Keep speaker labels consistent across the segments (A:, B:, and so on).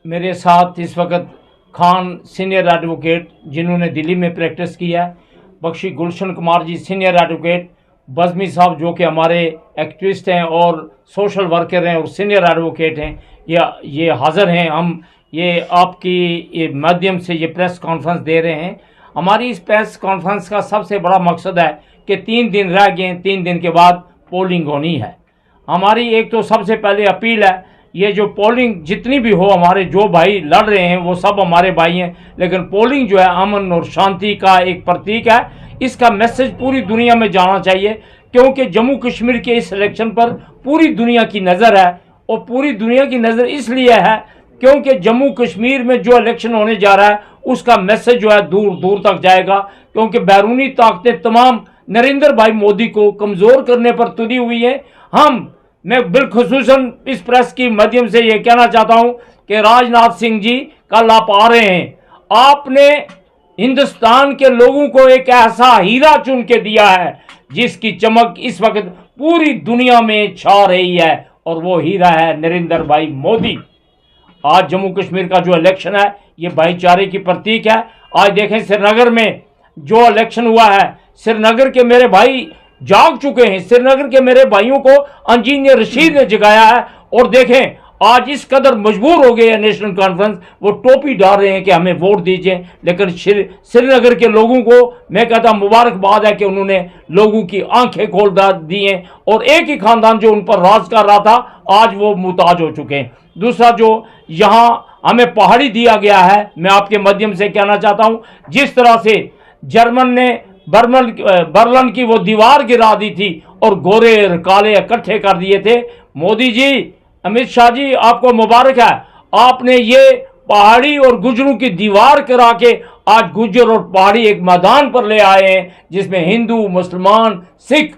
A: मेरे साथ इस वक्त खान सीनियर एडवोकेट जिन्होंने दिल्ली में प्रैक्टिस किया है, बख्शी गुलशन कुमार जी सीनियर एडवोकेट, बज़मी साहब जो कि हमारे एक्टिविस्ट हैं और सोशल वर्कर हैं और सीनियर एडवोकेट हैं, ये हाज़िर हैं। हम ये आपकी ये माध्यम से ये प्रेस कॉन्फ्रेंस दे रहे हैं। हमारी इस प्रेस कॉन्फ्रेंस का सबसे बड़ा मकसद है कि 3 दिन रह गए, 3 दिन के बाद पोलिंग होनी है। हमारी एक तो सबसे पहले अपील है, ये जो पोलिंग जितनी भी हो, हमारे जो भाई लड़ रहे हैं वो सब हमारे भाई हैं, लेकिन पोलिंग जो है अमन और शांति का एक प्रतीक है। इसका मैसेज पूरी दुनिया में जाना चाहिए, क्योंकि जम्मू कश्मीर के इस इलेक्शन पर पूरी दुनिया की नज़र है। और पूरी दुनिया की नज़र इसलिए है क्योंकि जम्मू कश्मीर में जो इलेक्शन होने जा रहा है उसका मैसेज जो है दूर दूर तक जाएगा, क्योंकि बैरूनी ताकतें तमाम नरेंद्र भाई मोदी को कमज़ोर करने पर तुली हुई है। मैं बिलखुसूसन इस प्रेस की माध्यम से ये कहना चाहता हूं कि राजनाथ सिंह जी कल आप आ रहे हैं, आपने हिंदुस्तान के लोगों को एक ऐसा हीरा चुन के दिया है जिसकी चमक इस वक्त पूरी दुनिया में छा रही है, और वो हीरा है नरेंद्र भाई मोदी। आज जम्मू कश्मीर का जो इलेक्शन है ये भाईचारे की प्रतीक है। आज देखें श्रीनगर में जो इलेक्शन हुआ है, श्रीनगर के मेरे भाई जाग चुके हैं। श्रीनगर के मेरे भाइयों को इंजीनियर रशीद ने जगाया है, और देखें आज इस कदर मजबूर हो गए हैं नेशनल कॉन्फ्रेंस, वो टोपी डाल रहे हैं कि हमें वोट दीजिए। लेकिन श्रीनगर के लोगों को मैं कहता मुबारकबाद है कि उन्होंने लोगों की आंखें खोल दी हैं, और एक ही खानदान जो उन पर राज कर रहा था आज वो मुताज हो चुके हैं। दूसरा, जो यहाँ हमें पहाड़ी दिया गया है, मैं आपके माध्यम से कहना चाहता हूँ, जिस तरह से जर्मन ने बर्लिन की वो दीवार गिरा दी थी और गोरे और काले इकट्ठे कर दिए थे, मोदी जी, अमित शाह जी, आपको मुबारक है। आपने ये पहाड़ी और गुजरों की दीवार करा के आज गुजर और पहाड़ी एक मैदान पर ले आए हैं, जिसमें हिंदू, मुसलमान, सिख,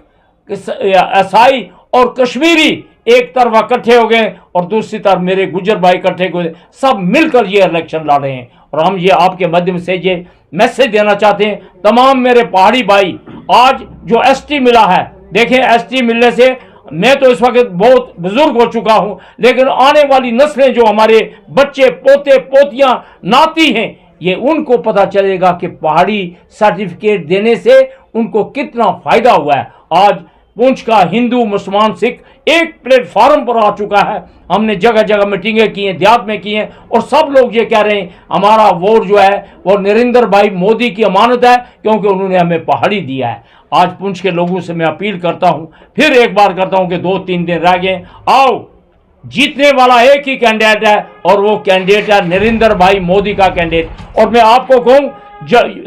A: ईसाई और कश्मीरी एक तरफ इकट्ठे हो गए, और दूसरी तरफ मेरे गुजर भाई इकट्ठे हो गए। सब मिलकर ये इलेक्शन लड़ रहे हैं, और हम ये आपके माध्यम से ये मैसेज देना चाहते हैं तमाम मेरे पहाड़ी भाई। आज जो एसटी मिला है, देखें एसटी मिलने से मैं तो इस वक्त बहुत बुजुर्ग हो चुका हूं, लेकिन आने वाली नस्लें जो हमारे बच्चे, पोते, पोतियां, नाती हैं, ये उनको पता चलेगा कि पहाड़ी सर्टिफिकेट देने से उनको कितना फायदा हुआ है। आज पुंछ का हिंदू, मुसलमान, सिख एक प्लेटफॉर्म पर आ चुका है। हमने जगह जगह मीटिंगें की हैं, देहात में की हैं, और सब लोग ये कह रहे हैं हमारा वोट जो है वो नरेंद्र भाई मोदी की अमानत है, क्योंकि उन्होंने हमें पहाड़ी दिया है। आज पुंछ के लोगों से मैं अपील करता हूं, फिर एक बार करता हूं कि 2-3 दिन रह गए, आओ, जीतने वाला एक ही कैंडिडेट है, और वो कैंडिडेट है नरेंद्र भाई मोदी का कैंडिडेट। और मैं आपको कहूं,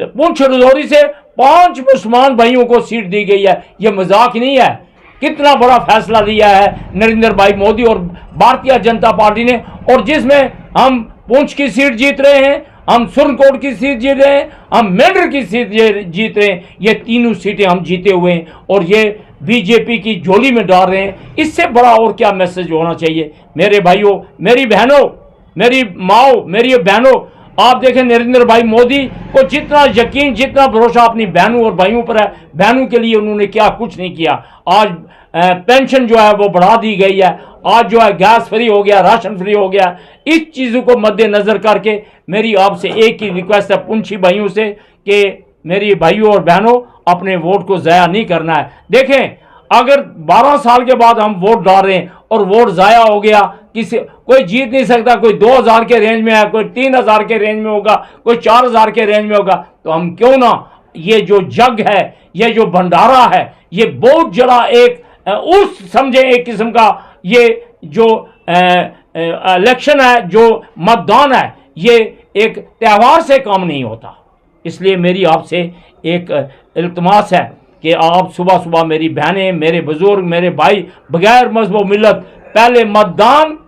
A: पुंछ राजौरी से 5 मुसलमान भाइयों को सीट दी गई है, ये मजाक नहीं है। कितना बड़ा फैसला लिया है नरेंद्र भाई मोदी और भारतीय जनता पार्टी ने, और जिसमें हम पुंछ की सीट जीत रहे हैं, हम सुरनकोट की सीट जीत रहे हैं, हम मेंढर की सीट जीत रहे हैं। ये तीनों सीटें हम जीते हुए हैं, और ये बीजेपी की झोली में डाल रहे हैं। इससे बड़ा और क्या मैसेज होना चाहिए? मेरे भाइयों, मेरी बहनों, मेरी माओ, मेरी बहनों, आप देखें नरेंद्र भाई मोदी को जितना यकीन, जितना भरोसा अपनी बहनों और भाइयों पर है, बहनों के लिए उन्होंने क्या कुछ नहीं किया। आज पेंशन जो है वो बढ़ा दी गई है, आज जो है गैस फ्री हो गया, राशन फ्री हो गया। इस चीज़ों को मद्देनजर करके मेरी आपसे एक ही रिक्वेस्ट है पुंछी भाइयों से कि मेरी भाइयों और बहनों, अपने वोट को ज़ाया नहीं करना है। देखें, अगर 12 साल के बाद हम वोट डाल रहे हैं और वोट ज़ाया हो गया, कोई जीत नहीं सकता, कोई 2000 के रेंज में है, कोई 3000 के रेंज में होगा, कोई 4000 के रेंज में होगा, तो हम क्यों ना ये जो जग है, ये जो भंडारा है, ये बहुत जड़ा एक उस समझे एक किस्म का ये जो इलेक्शन है, जो मतदान है, ये एक त्यौहार से काम नहीं होता। इसलिए मेरी आपसे एक इल्तमास है कि आप सुबह सुबह, मेरी बहनें, मेरे बुजुर्ग, मेरे भाई, बगैर मजहब मिलत, पहले मतदान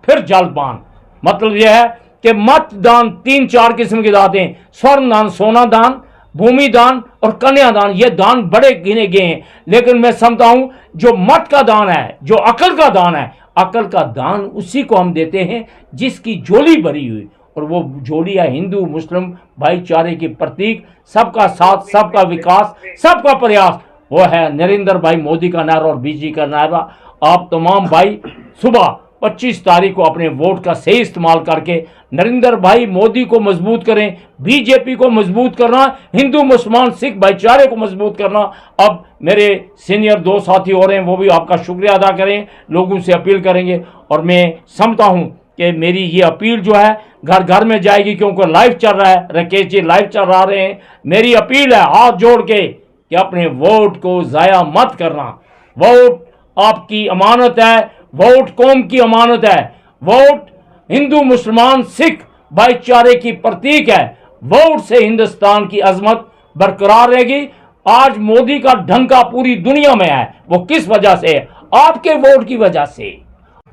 A: फिर जलपान। मतलब यह है कि मतदान 3-4 किस्म के दान हैं, स्वर्ण दान, सोना दान, भूमि दान और कन्यादान। ये दान बड़े गिने गए हैं, लेकिन मैं समझता हूं जो मत का दान है, जो अकल का दान है, अकल का दान उसी को हम देते हैं जिसकी झोली भरी हुई, और वो झोली है हिंदू मुस्लिम भाईचारे की प्रतीक, सबका साथ, सबका विकास, सबका प्रयास, वो है नरेंद्र भाई मोदी का नारा और बीजेपी का नारा। आप तमाम भाई सुबह 25 तारीख को अपने वोट का सही इस्तेमाल करके नरेंद्र भाई मोदी को मजबूत करें, बीजेपी को मजबूत करना, हिंदू मुसलमान सिख भाईचारे को मजबूत करना। अब मेरे सीनियर 2 साथी हो रहे हैं, वो भी आपका शुक्रिया अदा करें, लोगों से अपील करेंगे। और मैं समझता हूं कि मेरी ये अपील जो है घर घर में जाएगी, क्योंकि लाइव चल रहा है, राकेश जी लाइव चल रहे हैं। मेरी अपील है हाथ जोड़ के कि अपने वोट को ज़ाया मत करना। वोट आपकी अमानत है, वोट कौम की अमानत है, वोट हिंदू मुसलमान सिख भाईचारे की प्रतीक है। वोट से हिंदुस्तान की अजमत बरकरार रहेगी। आज मोदी का ढंका पूरी दुनिया में है, वो किस वजह से है? आपके वोट की वजह से।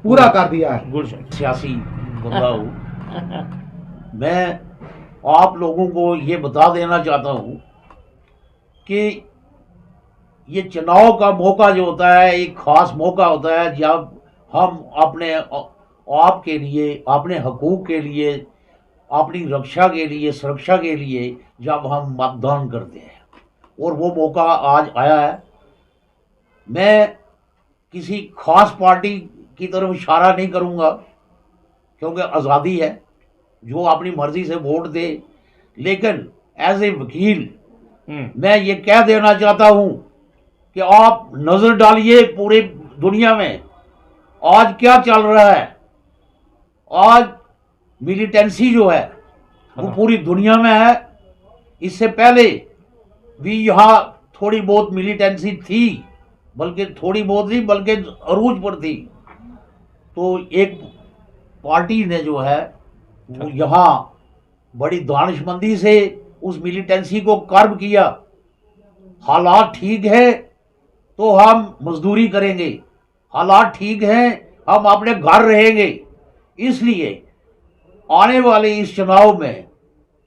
B: पूरा कर दिया है।
A: गुलशन
C: सियासी बंदा हूँ। मैं आप लोगों को ये बता देना चाहता हूँ कि ये चुनाव का मौका जो होता है एक ख़ास मौका होता है जब हम अपने आप के लिए, अपने हकूक़ के लिए, अपनी रक्षा के लिए, सुरक्षा के लिए जब हम मतदान करते हैं, और वो मौका आज आया है। मैं किसी ख़ास पार्टी की तरफ इशारा नहीं करूँगा, क्योंकि आज़ादी है, जो अपनी मर्ज़ी से वोट दे। लेकिन एज ए वकील मैं ये कह देना चाहता हूँ कि आप नज़र डालिए पूरी दुनिया में आज क्या चल रहा है। आज मिलिटेंसी जो है वो पूरी दुनिया में है। इससे पहले भी यहाँ थोड़ी बहुत मिलिटेंसी थी, बल्कि थोड़ी बहुत नहीं बल्कि अरूज पर थी। तो एक पार्टी ने जो है वो यहाँ बड़ी दानिशमंदी से उस मिलिटेंसी को कर्ब किया। हालात ठीक है तो हम मजदूरी करेंगे, हालात ठीक हैं हम अपने घर रहेंगे। इसलिए आने वाले इस चुनाव में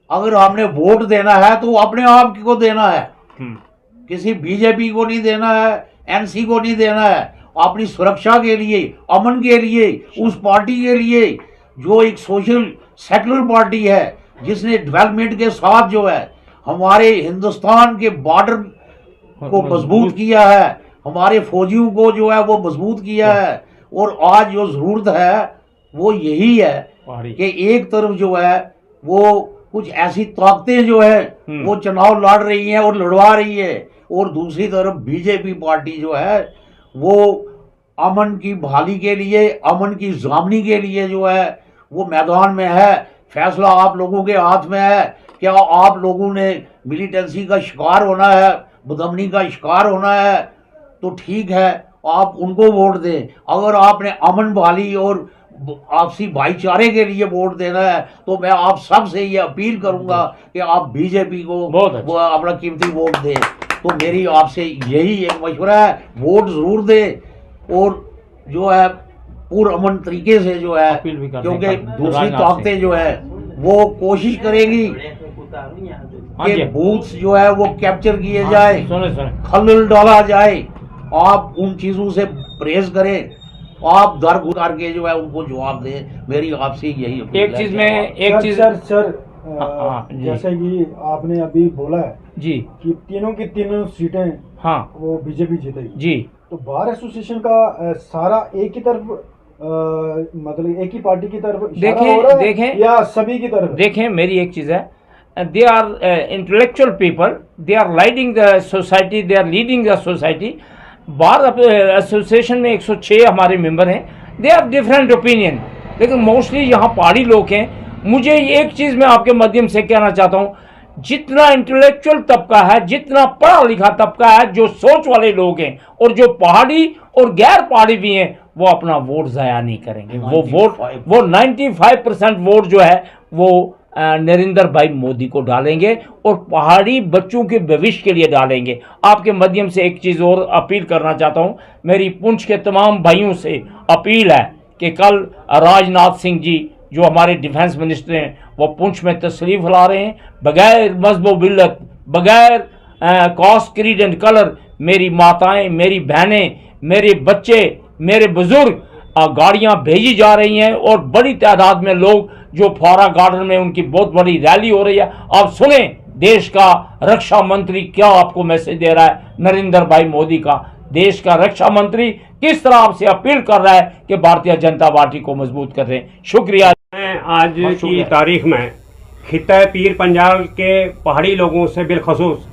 C: अगर हमने वोट देना है तो अपने आप को देना है, किसी बीजेपी को नहीं देना है, एनसी को नहीं देना है। अपनी सुरक्षा के लिए, अमन के लिए, उस पार्टी के लिए जो एक सोशल सेकुलर पार्टी है, जिसने डेवलपमेंट के साथ जो है हमारे हिंदुस्तान के बॉर्डर को मजबूत किया है, हमारे फौजियों को जो है वो मजबूत किया है। और आज जो ज़रूरत है वो यही है कि एक तरफ जो है वो कुछ ऐसी ताकतें जो है वो चुनाव लड़ रही हैं और लड़वा रही है, और दूसरी तरफ बीजेपी पार्टी जो है वो अमन की बहाली के लिए, अमन की ज़ामनी के लिए जो है वो मैदान में है। फैसला आप लोगों के हाथ में है। क्या आप लोगों ने मिलिटेंसी का शिकार होना है, बदमनी का शिकार होना है, तो ठीक है आप उनको वोट दें। अगर आपने अमन बहाली और आपसी भाईचारे के लिए वोट देना है तो मैं आप सब से ये अपील करूंगा कि आप बीजेपी को वो अपना कीमती वोट दें। तो मेरी आपसे यही एक मशवरा है, वोट ज़रूर दें और जो है पुरअमन तरीके से जो है, क्योंकि दूसरी ताकतें जो है वो कोशिश करेंगी कि बूथ जो है वो कैप्चर किए जाए, खलल डाला जाए। आप उन चीज़ों से परहेज करें, आप दर करके जो है उनको जवाब दें। मेरी आपसे यही
A: एक चीज में एक चीज
B: सर जैसे कि आपने अभी बोला है
A: जी
B: कि तीनों की तीनों सीटें वो बीजेपी जीतेगी
A: जी,
B: तो बार एसोसिएशन का सारा एक ही तरफ मतलब एक ही पार्टी की तरफ
A: देखें
B: या सभी की तरफ?
A: देखें मेरी एक चीज है, they are intellectual people, they are leading the society, they are leading the society. Bar association में 106 हमारे मेंबर हैं, दे आर डिफरेंट ओपिनियन, लेकिन मोस्टली यहाँ पहाड़ी लोग हैं। मुझे एक चीज़ मैं आपके माध्यम से कहना चाहता हूँ, जितना इंटेलेक्चुअल तबका है, जितना पढ़ा लिखा तबका है, जो सोच वाले लोग हैं और जो पहाड़ी और गैर पहाड़ी भी हैं, वो अपना वोट ज़ाया नहीं करेंगे। वो 95% वोट जो है वो नरेंद्र भाई मोदी को डालेंगे और पहाड़ी बच्चों के भविष्य के लिए डालेंगे। आपके माध्यम से एक चीज़ और अपील करना चाहता हूं, मेरी पुंछ के तमाम भाइयों से अपील है कि कल राजनाथ सिंह जी जो हमारे डिफेंस मिनिस्टर हैं वो पुंछ में तशरीफ ला रहे हैं, बगैर मजहब बिल्लत, बगैर कास्ट क्रीड एंड कलर। मेरी माताएं, मेरी बहनें, मेरे बच्चे, मेरे बुजुर्ग गाड़ियां भेजी जा रही हैं और बड़ी तादाद में लोग जो फौरा गार्डन में उनकी बहुत बड़ी रैली हो रही है। आप सुने देश का रक्षा मंत्री क्या आपको मैसेज दे रहा है नरेंद्र भाई मोदी का। देश का रक्षा मंत्री किस तरह आपसे अपील कर रहा है कि भारतीय जनता पार्टी को मजबूत कर रहे हैं। शुक्रिया।
D: मैं आज की तारीख में खित्ता पीर पंजाल के पहाड़ी लोगों से बिलखसूस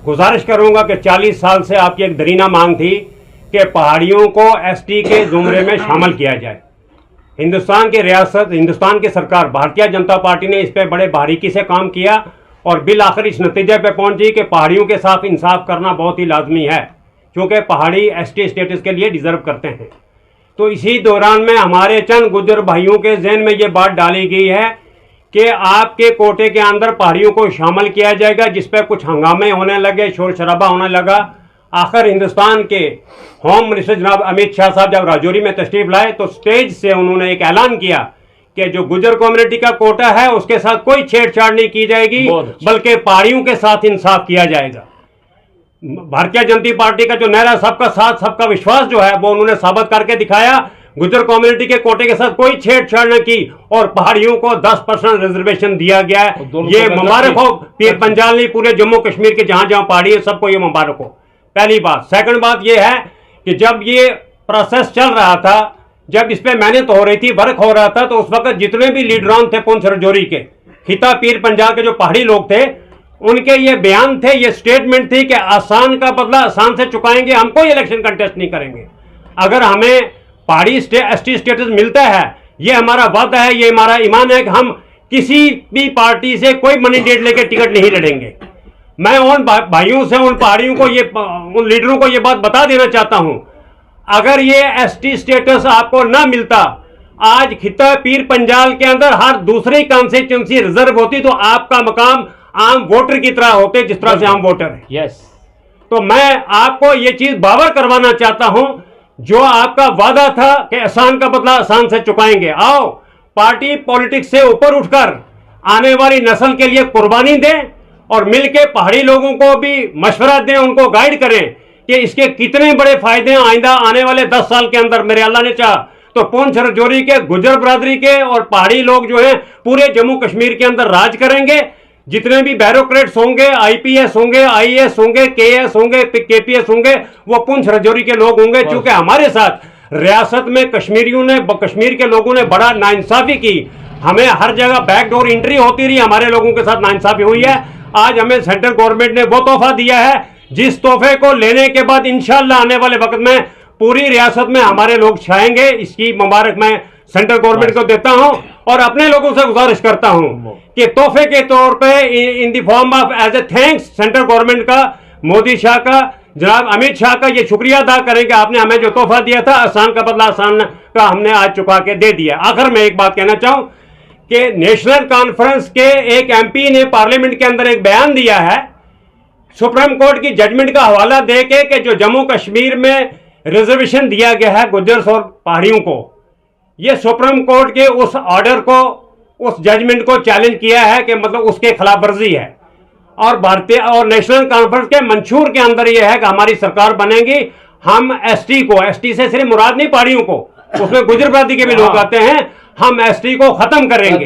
D: गुजारिश करूंगा कि 40 साल से आपकी एक दरीना मांग थी कि पहाड़ियों को एसटी के जुमरे में शामिल किया जाए। हिंदुस्तान की रियासत, हिंदुस्तान की सरकार भारतीय जनता पार्टी ने इस पर बड़े बारीकी से काम किया और बिल आखिर इस नतीजे पे पहुंची कि पहाड़ियों के साथ इंसाफ करना बहुत ही लाजमी है, क्योंकि पहाड़ी एसटी स्टेटस के लिए डिजर्व करते हैं। तो इसी दौरान में हमारे चंद गुज्जर भाइयों के जहन में ये बात डाली गई है कि आपके कोटे के अंदर पहाड़ियों को शामिल किया जाएगा, जिस पर कुछ हंगामे होने लगे, शोर शराबा होने लगा। आखिर हिंदुस्तान के होम मिनिस्टर जनाब अमित शाह साहब जब राजौरी में तशरीफ लाए तो स्टेज से उन्होंने एक ऐलान किया कि जो गुज्जर कम्युनिटी का कोटा है उसके साथ कोई छेड़छाड़ नहीं की जाएगी, बल्कि पहाड़ियों के साथ इंसाफ किया जाएगा। भारतीय जनता पार्टी का जो नारा सबका साथ सबका विश्वास जो है वो उन्होंने साबित करके दिखाया। गुज्जर कम्युनिटी के कोटे के साथ कोई छेड़छाड़ न की और पहाड़ियों को 10% रिजर्वेशन दिया गया है। ये मुबारक हो पीर पंजाल नहीं, पूरे जम्मू कश्मीर के जहां जहां पहाड़ी है सबको ये मुबारक हो। पहली बात। सेकंड बात ये है कि जब ये प्रोसेस चल रहा था, जब इस पे मेहनत हो रही थी, वर्क हो रहा था, तो उस वक्त जितने भी लीडरान थे पुंछ राजौरी के, खित्ता पीर पंजाल के जो पहाड़ी लोग थे, उनके ये बयान थे, ये स्टेटमेंट थी कि आसान का बदला आसान से चुकाएंगे, हम कोई इलेक्शन कंटेस्ट नहीं करेंगे। अगर हमें पहाड़ी एसटी स्टेटस मिलता है, ये हमारा वादा है, ये हमारा ईमान है कि हम किसी भी पार्टी से कोई मनी डेट लेकर टिकट नहीं लड़ेंगे। मैं उन भाइयों से, उन पहाड़ियों को, उन लीडरों को ये बात बता देना चाहता हूं, अगर ये एसटी स्टेटस आपको ना मिलता, आज खित्ता पीर पंजाल के अंदर हर दूसरी कॉन्स्टिट्यूंसी रिजर्व होती तो आपका मकाम आम वोटर की तरह होते, जिस तरह से हम वोटर हैं।
A: यस।
D: तो मैं आपको ये चीज बावर करवाना चाहता हूं, जो आपका वादा था कि आसान का बदला आसान से चुकाएंगे। आओ पार्टी पॉलिटिक्स से ऊपर उठकर आने वाली नस्ल के लिए कुर्बानी दें और मिलके पहाड़ी लोगों को भी मशवरा दें, उनको गाइड करें कि इसके कितने बड़े फायदे हैं आइंदा आने वाले 10 साल के अंदर। मेरे अल्लाह ने चाहा तो पुंछ राजौरी के, गुज्जर बरादरी के और पहाड़ी लोग जो हैं पूरे जम्मू कश्मीर के अंदर राज करेंगे। जितने भी ब्यूरोक्रेट्स होंगे, आईपीएस होंगे, आईएएस होंगे, केएस होंगे, केपीएस होंगे, वो पुंछ राजौरी के लोग होंगे। चूंकि हमारे साथ रियासत में कश्मीर के लोगों ने बड़ा नाइंसाफी की, हमें हर जगह बैकडोर एंट्री होती रही, हमारे लोगों के साथ नाइंसाफी हुई है। आज हमें सेंट्रल गवर्नमेंट ने वो तोहफा दिया है जिस तोहफे को लेने के बाद इंशाल्लाह आने वाले वक्त में पूरी रियासत में हमारे लोग छाएंगे। इसकी मुबारक मैं सेंट्रल गवर्नमेंट को देता हूं और अपने लोगों से गुजारिश करता हूं कि तोहफे के तौर पे in the form of as a thanks central government का, मोदी शाह का, जनाब अमित शाह का ये शुक्रिया अदा करें कि आपने हमें जो तोहफा दिया था आसान का बदला आसान का हमने आज चुका के दे दिया। आखिर में एक बात कहना चाहूं कि नेशनल कॉन्फ्रेंस के एक एमपी ने पार्लियामेंट के अंदर एक बयान दिया है सुप्रीम कोर्ट की जजमेंट का हवाला देके कि जो जम्मू कश्मीर में रिजर्वेशन दिया गया है गुज्जर्स और पहाड़ियों को, यह सुप्रीम कोर्ट के उस ऑर्डर को, उस जजमेंट को चैलेंज किया है कि मतलब उसके खिलाफ वर्जी है। और भारतीय और नेशनल कॉन्फ्रेंस के मंशूर के अंदर यह है कि हमारी सरकार बनेगी, हम एसटी को, एसटी से सिर्फ मुराद नहीं पहाड़ियों को, उसमें गुज्जर बरादरी के भी लोग आते हैं, हम एसटी को खत्म करेंगे।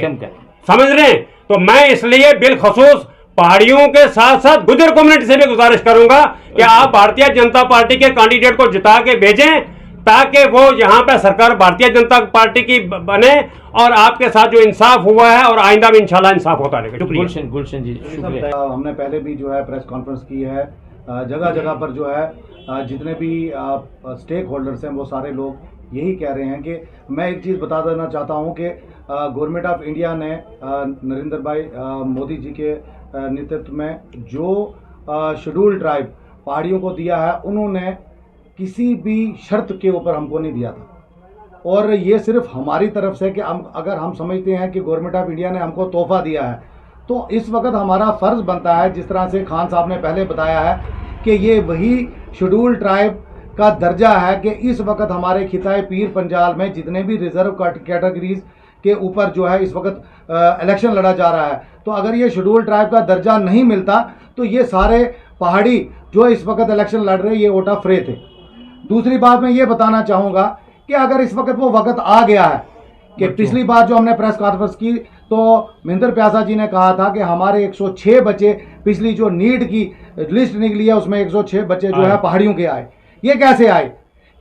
D: समझ रहे हैं? तो मैं इसलिए बिलखसूस पहाड़ियों के साथ साथ गुज्जर कम्युनिटी से भी गुजारिश करूंगा कि आप भारतीय जनता पार्टी के कैंडिडेट को जिता के भेजें ताकि वो यहाँ पे सरकार भारतीय जनता पार्टी की बने और आपके साथ जो इंसाफ हुआ है और आइंदा भी इंशाल्लाह इंसाफ होता रहेगा।
A: गुलशन जी शुक्रिया।
B: हमने पहले भी जो है प्रेस कॉन्फ्रेंस की है, जगह जगह पर जो है जितने भी स्टेक होल्डर्स हैं वो सारे लोग यही कह रहे हैं कि मैं एक चीज़ बता देना चाहता हूं कि गवर्नमेंट ऑफ इंडिया ने नरेंद्र भाई मोदी जी के नेतृत्व में जो शेड्यूल्ड ट्राइब पहाड़ियों को दिया है, उन्होंने किसी भी शर्त के ऊपर हमको नहीं दिया था। और ये सिर्फ हमारी तरफ से कि अगर हम समझते हैं कि गवर्नमेंट ऑफ इंडिया ने हमको तोहफा दिया है तो इस वक्त हमारा फ़र्ज़ बनता है, जिस तरह से खान साहब ने पहले बताया है कि ये वही शेड्यूल्ड ट्राइब का दर्जा है कि इस वक्त हमारे खिताए पीर पंजाल में जितने भी रिजर्व कैटेगरीज के ऊपर जो है इस वक्त इलेक्शन लड़ा जा रहा है, तो अगर ये शेड्यूल्ड ट्राइब का दर्जा नहीं मिलता तो ये सारे पहाड़ी जो इस वक्त इलेक्शन लड़ रहे ये वोटा फ्रे थे। दूसरी बात मैं ये बताना चाहूँगा कि अगर इस वक्त वो वक्त आ गया है कि पिछली बार जो हमने प्रेस कॉन्फ्रेंस की तो महेंद्र प्यासा जी ने कहा था कि हमारे 106 बच्चे, पिछली जो नीट की लिस्ट निकली है उसमें 106 बच्चे जो है पहाड़ियों के आए। ये कैसे आए?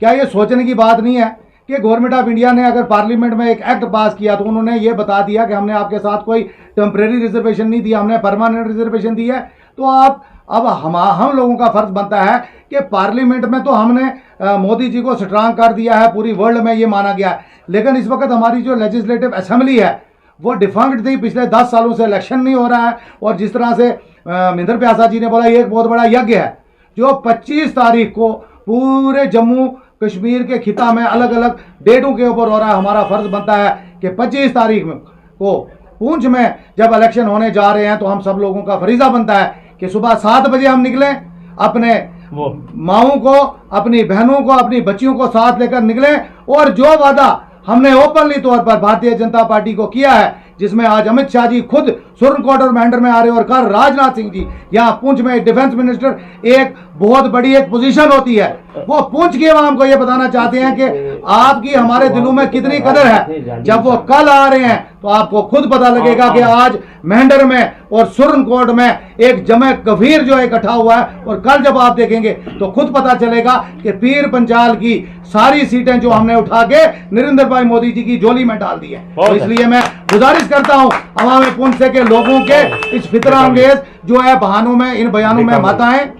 B: क्या ये सोचने की बात नहीं है कि गवर्नमेंट ऑफ इंडिया ने अगर पार्लियामेंट में एक एक्ट पास किया तो उन्होंने ये बता दिया कि हमने आपके साथ कोई टेम्परेरी रिजर्वेशन नहीं दिया, हमने परमानेंट रिजर्वेशन दी है। तो आप अब हम लोगों का फर्ज बनता है कि पार्लियामेंट में तो हमने मोदी जी को स्ट्रांग कर दिया है, पूरी वर्ल्ड में ये माना गया है, लेकिन इस वक्त हमारी जो लेजिस्लेटिव असेंबली है वो डिफंक्ट थी, पिछले 10 सालों से इलेक्शन नहीं हो रहा है। और जिस तरह से महेंद्र प्यासा जी ने बोला, ये एक बहुत बड़ा यज्ञ है जो 25 तारीख को पूरे जम्मू कश्मीर के खिता में अलग अलग डेटों के ऊपर हो रहा है। हमारा फर्ज बनता है कि 25 तारीख को पूंछ में जब इलेक्शन होने जा रहे हैं तो हम सब लोगों का फरीजा बनता है कि सुबह 7 बजे हम निकलें, अपने माओं को, अपनी बहनों को, अपनी बच्चियों को साथ लेकर निकलें और जो वादा हमने ओपनली तौर पर भारतीय जनता पार्टी को किया है, जिसमें आज अमित शाह जी खुद सुरनकोट और मेंढर में आ रहे हैं और कल राजनाथ सिंह जी यहाँ पुंछ में डिफेंस मिनिस्टर, एक बहुत बड़ी एक पोजीशन होती है, वो पुंछ के आवाम को ये बताना चाहते हैं कि आपकी हमारे दिलों में कितनी कदर है। जब वो कल आ रहे हैं तो आपको खुद पता लगेगा कि आज मेंढर में और सुरनकोट में एक जमे कबीर जो इकट्ठा हुआ है, और कल जब आप देखेंगे तो खुद पता चलेगा कि पीर पंचाल की सारी सीटें जो हमने उठा के नरेंद्र भाई मोदी जी की झोली में डाल दी है। तो इसलिए मैं गुजारिश करता हूं अवाम पुंछ से के लोगों के इस फितरांगेज जो है बहानों में, इन बयानों में मत आए।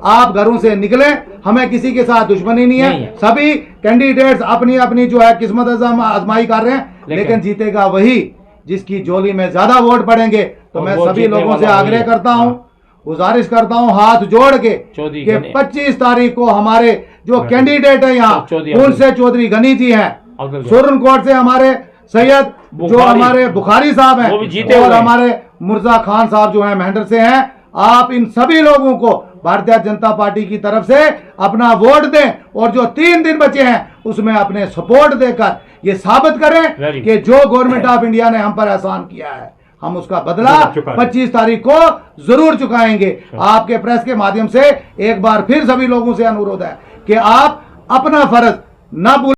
B: आप घरों से निकलें, हमें किसी के साथ दुश्मनी नहीं है। सभी कैंडिडेट्स अपनी अपनी जो है किस्मत आजमाई कर रहे हैं, लेकिन जीतेगा वही जिसकी झोली में ज्यादा वोट पड़ेंगे। तो मैं सभी लोगों से आग्रह करता हूं, गुजारिश करता हूं हाथ जोड़ के कि 25 तारीख को हमारे जो कैंडिडेट है यहाँ पुंछ से चौधरी गनी जी हैं, सुरनकोट से हमारे सैयद जो हमारे बुखारी साहब हैं, और हमारे मुर्जा खान साहब जो हैं मेंढर से हैं। आप इन सभी लोगों को भारतीय जनता पार्टी की तरफ से अपना वोट दें और जो 3 दिन बचे हैं उसमें अपने सपोर्ट देकर ये साबित करें कि जो गवर्नमेंट ऑफ इंडिया ने हम पर एहसान किया है हम उसका बदला 25 तारीख को जरूर चुकाएंगे। आपके प्रेस के माध्यम से एक बार फिर सभी लोगों से अनुरोध है कि आप अपना फर्ज न भूलें।